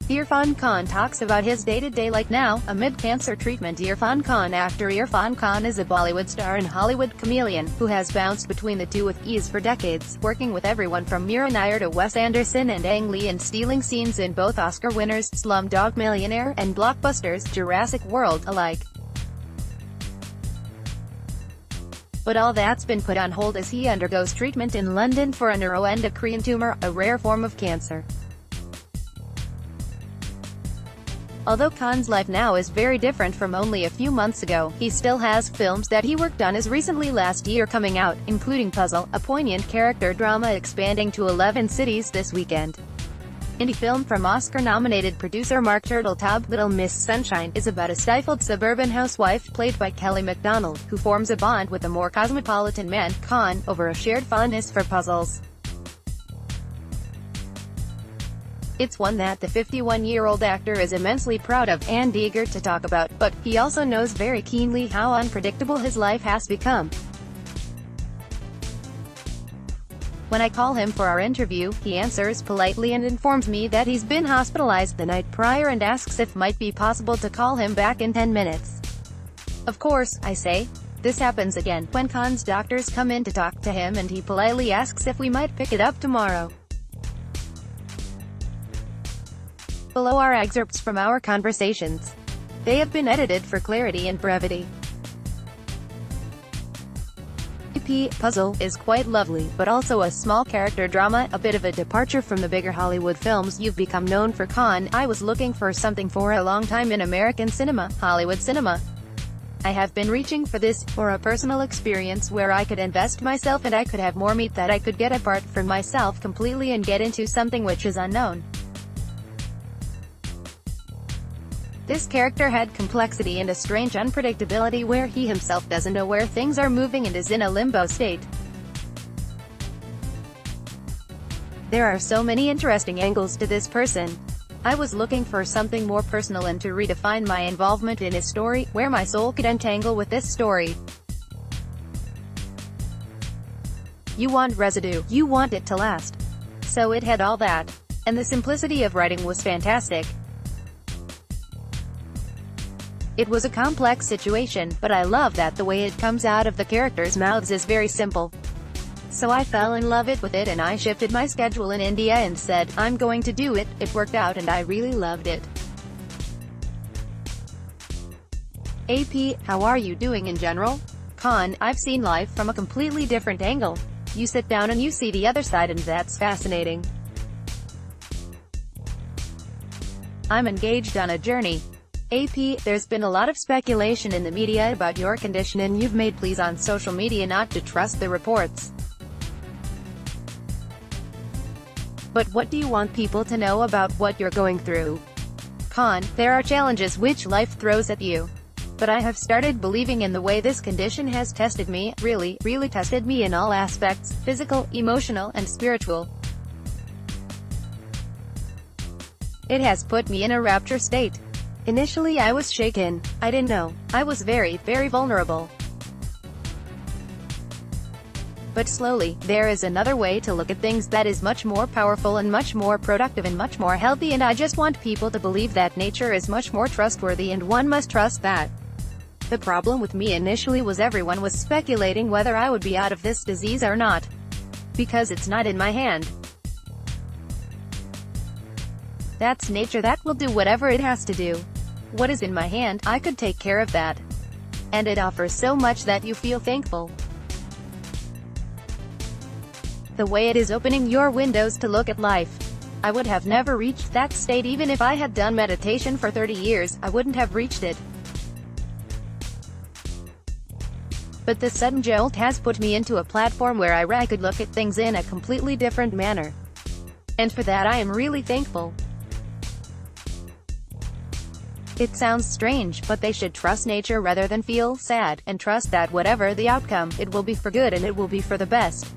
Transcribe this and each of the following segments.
Irrfan Khan talks about his day-to-day life now, amid cancer treatment. Irrfan Khan. Actor Irrfan Khan is a Bollywood star and Hollywood chameleon, who has bounced between the two with ease for decades, working with everyone from Mira Nair to Wes Anderson and Ang Lee and stealing scenes in both Oscar winners, Slumdog Millionaire, and blockbusters, Jurassic World, alike. But all that's been put on hold as he undergoes treatment in London for a neuroendocrine tumor, a rare form of cancer. Although Khan's life now is very different from only a few months ago, he still has films that he worked on as recently last year coming out, including Puzzle, a poignant character drama expanding to 11 cities this weekend. Indie film from Oscar-nominated producer Mark Turteltaub, Little Miss Sunshine, is about a stifled suburban housewife, played by Kelly MacDonald, who forms a bond with a more cosmopolitan man, Khan, over a shared fondness for puzzles. It's one that the 51-year-old actor is immensely proud of, and eager to talk about, but he also knows very keenly how unpredictable his life has become. When I call him for our interview, he answers politely and informs me that he's been hospitalized the night prior and asks if it might be possible to call him back in 10 minutes. Of course, I say. This happens again, when Khan's doctors come in to talk to him and he politely asks if we might pick it up tomorrow. Below are excerpts from our conversations. They have been edited for clarity and brevity. Puzzle is quite lovely, but also a small character drama, a bit of a departure from the bigger Hollywood films you've become known for. Khan. I was looking for something for a long time in American cinema, Hollywood cinema. I have been reaching for this, for a personal experience where I could invest myself and I could have more meat that I could get apart from myself completely and get into something which is unknown. This character had complexity and a strange unpredictability where he himself doesn't know where things are moving and is in a limbo state. There are so many interesting angles to this person. I was looking for something more personal and to redefine my involvement in his story, where my soul could entangle with this story. You want residue, you want it to last. So it had all that. And the simplicity of writing was fantastic. It was a complex situation, but I love that the way it comes out of the characters' mouths is very simple. So I fell in love with it and I shifted my schedule in India and said, I'm going to do it. It worked out and I really loved it. AP, how are you doing in general? Khan, I've seen life from a completely different angle. You sit down and you see the other side and that's fascinating. I'm engaged on a journey. AP, there's been a lot of speculation in the media about your condition and you've made pleas on social media not to trust the reports. But what do you want people to know about what you're going through? Khan, there are challenges which life throws at you. But I have started believing in the way this condition has tested me, really tested me in all aspects, physical, emotional, and spiritual. It has put me in a rapture state. Initially I was shaken. I didn't know. I was very vulnerable. But slowly, there is another way to look at things that is much more powerful and much more productive and much more healthy, and I just want people to believe that nature is much more trustworthy and one must trust that. The problem with me initially was everyone was speculating whether I would be out of this disease or not. Because it's not in my hand. That's nature, that will do whatever it has to do. What is in my hand, I could take care of that. And it offers so much that you feel thankful. The way it is opening your windows to look at life. I would have never reached that state even if I had done meditation for 30 years, I wouldn't have reached it. But this sudden jolt has put me into a platform where I could look at things in a completely different manner. And for that I am really thankful. It sounds strange, but they should trust nature rather than feel sad, and trust that whatever the outcome, it will be for good and it will be for the best.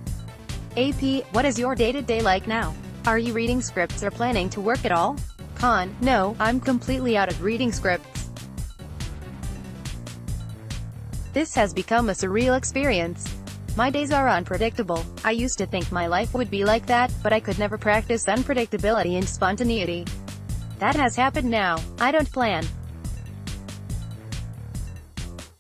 AP, what is your day-to-day like now? Are you reading scripts or planning to work at all? Khan, no, I'm completely out of reading scripts. This has become a surreal experience. My days are unpredictable. I used to think my life would be like that, but I could never practice unpredictability and spontaneity. That has happened now. I don't plan.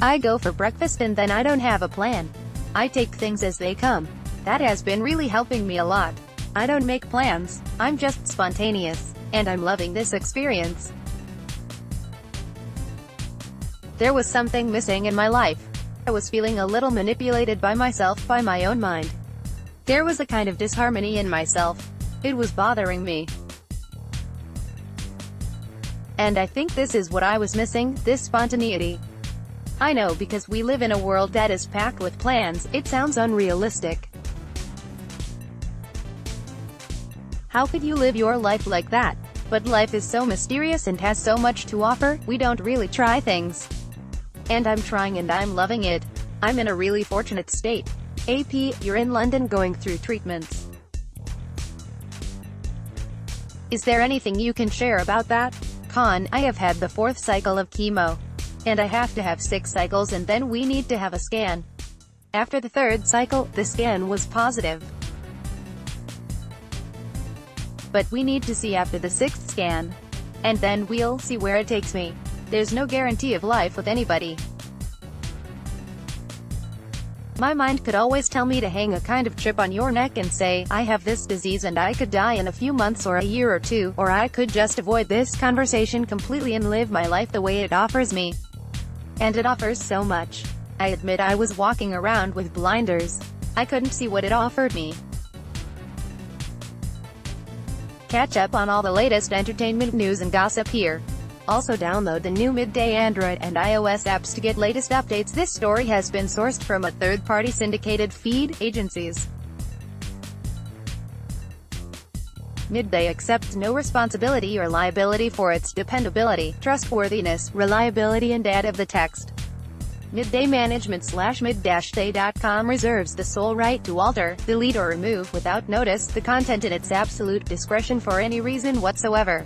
I go for breakfast and then I don't have a plan. I take things as they come. That has been really helping me a lot. I don't make plans. I'm just spontaneous. And I'm loving this experience. There was something missing in my life. I was feeling a little manipulated by myself, by my own mind. There was a kind of disharmony in myself. It was bothering me. And I think this is what I was missing, this spontaneity. I know, because we live in a world that is packed with plans, it sounds unrealistic. How could you live your life like that? But life is so mysterious and has so much to offer, we don't really try things. And I'm trying and I'm loving it. I'm in a really fortunate state. AP, you're in London going through treatments. Is there anything you can share about that? Con, I have had the 4th cycle of chemo. And I have to have 6 cycles and then we need to have a scan. After the 3rd cycle, the scan was positive. But we need to see after the 6th scan. And then we'll see where it takes me. There's no guarantee of life with anybody. My mind could always tell me to hang a kind of chip on your neck and say, I have this disease and I could die in a few months or a year or two, or I could just avoid this conversation completely and live my life the way it offers me. And it offers so much. I admit I was walking around with blinders. I couldn't see what it offered me. Catch up on all the latest entertainment news and gossip here. Also download the new Midday Android and iOS apps to get latest updates. This story has been sourced from a third-party syndicated feed agencies. Midday accepts no responsibility or liability for its dependability, trustworthiness, reliability and date of the text. Midday Management/mid-day.com reserves the sole right to alter, delete or remove without notice the content in its absolute discretion for any reason whatsoever.